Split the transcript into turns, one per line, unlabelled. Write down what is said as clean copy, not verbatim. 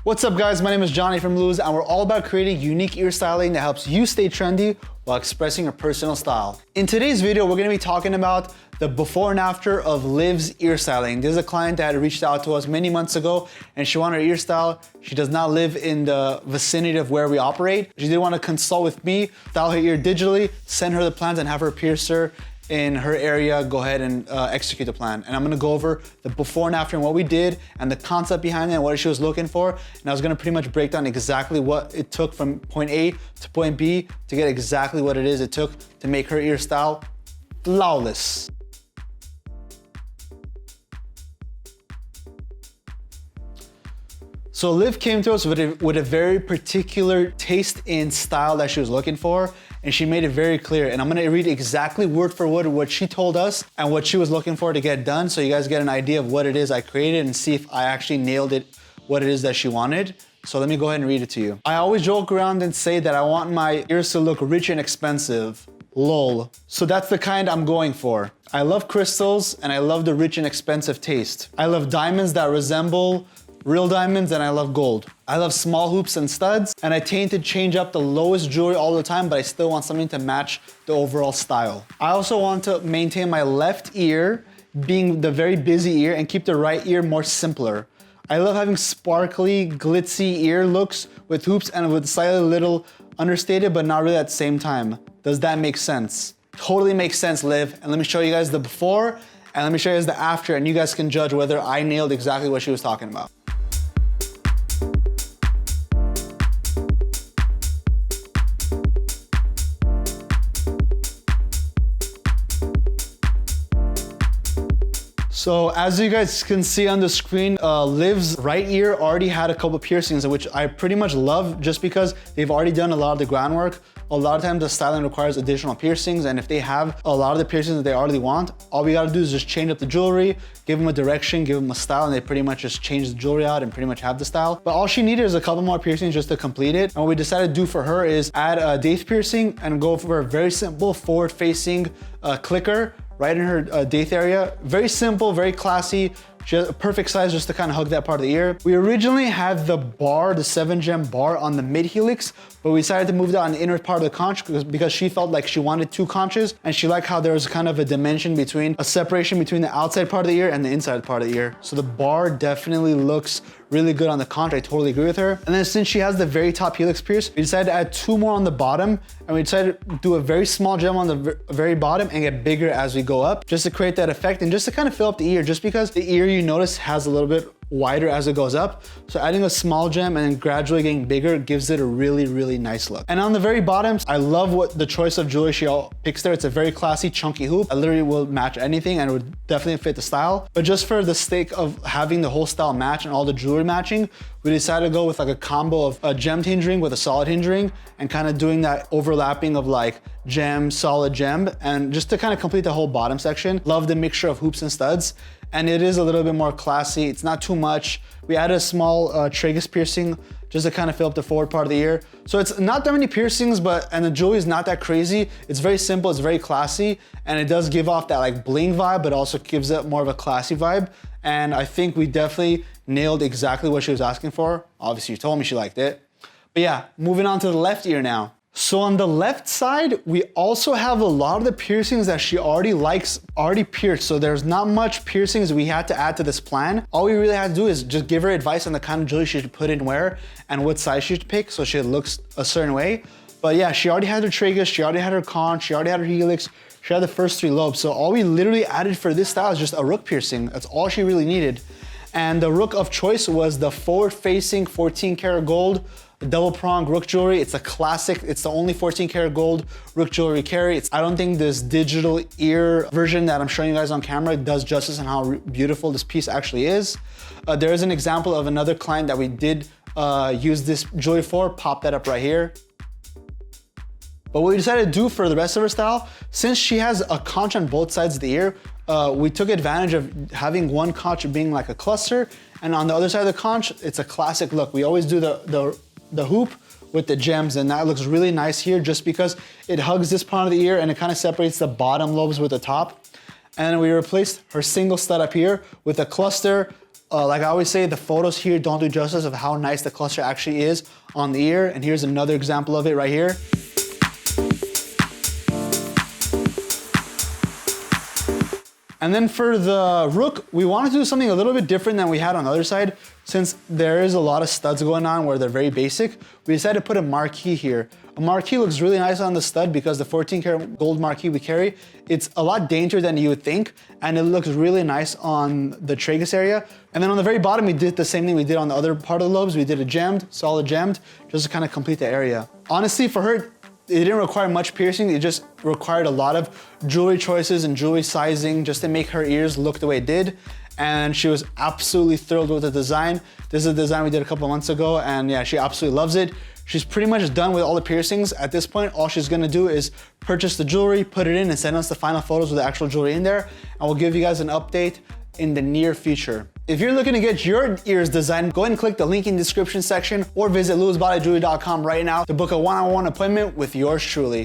What's up guys, my name is Johnny from Lulu's and we're all about creating unique ear styling that helps you stay trendy while expressing your personal style. In today's video, we're gonna be talking about the before and after of Liv's ear styling. There's a client that reached out to us many months ago and she wanted her ear style. She does not live in the vicinity of where we operate. She did want to consult with me, style her ear digitally, send her the plans and have her piercer in her area go ahead and execute the plan. And I'm gonna go over the before and after and what we did and the concept behind it and what she was looking for. And I was gonna pretty much break down exactly what it took from point A to point B to get exactly what it is it took to make her ear style flawless. So Liv came to us with a very particular taste in style that she was looking for, and she made it very clear. And I'm gonna read exactly word for word what she told us and what she was looking for to get done, so you guys get an idea of what it is I created and see if I actually nailed it, what it is that she wanted. So let me go ahead and read it to you. I always joke around and say that I want my ears to look rich and expensive. Lol. So that's the kind I'm going for. I love crystals and I love the rich and expensive taste. I love diamonds that resemble real diamonds, and I love gold. I love small hoops and studs, and I tend to change up the lowest jewelry all the time, but I still want something to match the overall style. I also want to maintain my left ear being the very busy ear and keep the right ear more simpler. I love having sparkly, glitzy ear looks with hoops and with slightly little understated, but not really at the same time. Does that make sense? Totally makes sense, Liv. And let me show you guys the before, and let me show you guys the after, and you guys can judge whether I nailed exactly what she was talking about. So as you guys can see on the screen, Liv's right ear already had a couple piercings, which I pretty much love just because they've already done a lot of the groundwork. A lot of times the styling requires additional piercings, and if they have a lot of the piercings that they already want, all we gotta do is just change up the jewelry, give them a direction, give them a style, and they pretty much just change the jewelry out and pretty much have the style. But all she needed is a couple more piercings just to complete it. And what we decided to do for her is add a daith piercing and go for a very simple forward-facing clicker right in her daith area. Very simple, very classy. She has a perfect size just to kind of hug that part of the ear. We originally had the bar, the 7-gem bar on the mid helix, but we decided to move that on the inner part of the conch because she felt like she wanted 2 conches, and she liked how there was kind of a dimension between, a separation between the outside part of the ear and the inside part of the ear. So the bar definitely looks really good on the conch. I totally agree with her. And then since she has the very top helix pierce, we decided to add 2 more on the bottom, and we decided to do a very small gem on the very bottom and get bigger as we go up, just to create that effect and just to kind of fill up the ear, just because the ear, you notice, has a little bit wider as it goes up. So adding a small gem and then gradually getting bigger gives it a really, really nice look. And on the very bottom, I love what the choice of jewelry she picks there. It's a very classy, chunky hoop. I literally will match anything and it would definitely fit the style. But just for the sake of having the whole style match and all the jewelry matching, we decided to go with like a combo of a gemmed hinge ring with a solid hinge ring and kind of doing that overlapping of like gem, solid gem, and just to kind of complete the whole bottom section. Love the mixture of hoops and studs. And it is a little bit more classy. It's not too much. We added a small tragus piercing just to kind of fill up the forward part of the ear. So it's not that many piercings, and the jewelry is not that crazy. It's very simple, it's very classy, and it does give off that like bling vibe, but also gives it more of a classy vibe. And I think we definitely nailed exactly what she was asking for. Obviously, you told me she liked it. But yeah, moving on to the left ear now. So on the left side, we also have a lot of the piercings that she already likes, already pierced. So there's not much piercings we had to add to this plan. All we really had to do is just give her advice on the kind of jewelry she should put in where and what size she should pick so she looks a certain way. But yeah, she already had her tragus, she already had her conch, she already had her helix, she had the first 3 lobes. So all we literally added for this style is just a rook piercing. That's all she really needed. And the rook of choice was the forward-facing 14-karat gold double prong rook jewelry. It's a classic. It's the only 14-karat gold rook jewelry we carry. I don't think this digital ear version that I'm showing you guys on camera does justice on how beautiful this piece actually is. There is an example of another client that we did use this jewelry for. Pop that up right here. But what we decided to do for the rest of her style, since she has a conch on both sides of the ear, we took advantage of having one conch being like a cluster, and on the other side of the conch, it's a classic look. We always do the hoop with the gems, and that looks really nice here just because it hugs this part of the ear and it kind of separates the bottom lobes with the top. And we replaced her single stud up here with a cluster Like I always say, the photos here don't do justice of how nice the cluster actually is on the ear. And here's another example of it right here. And then for the rook, we wanted to do something a little bit different than we had on the other side. Since there is a lot of studs going on where they're very basic, we decided to put a marquee here. A marquee looks really nice on the stud because the 14 karat gold marquee we carry, it's a lot daintier than you would think, and it looks really nice on the tragus area. And then on the very bottom, we did the same thing we did on the other part of the lobes. We did a gemmed, solid gemmed, just to kind of complete the area. Honestly, for her, it didn't require much piercing. It just required a lot of jewelry choices and jewelry sizing just to make her ears look the way it did. And she was absolutely thrilled with the design. This is a design we did a couple months ago, and yeah, she absolutely loves it. She's pretty much done with all the piercings. At this point, all she's gonna do is purchase the jewelry, put it in, and send us the final photos with the actual jewelry in there. And we'll give you guys an update in the near future. If you're looking to get your ears designed, go ahead and click the link in the description section or visit louisbodyjewelry.com right now to book a one-on-one appointment with yours truly.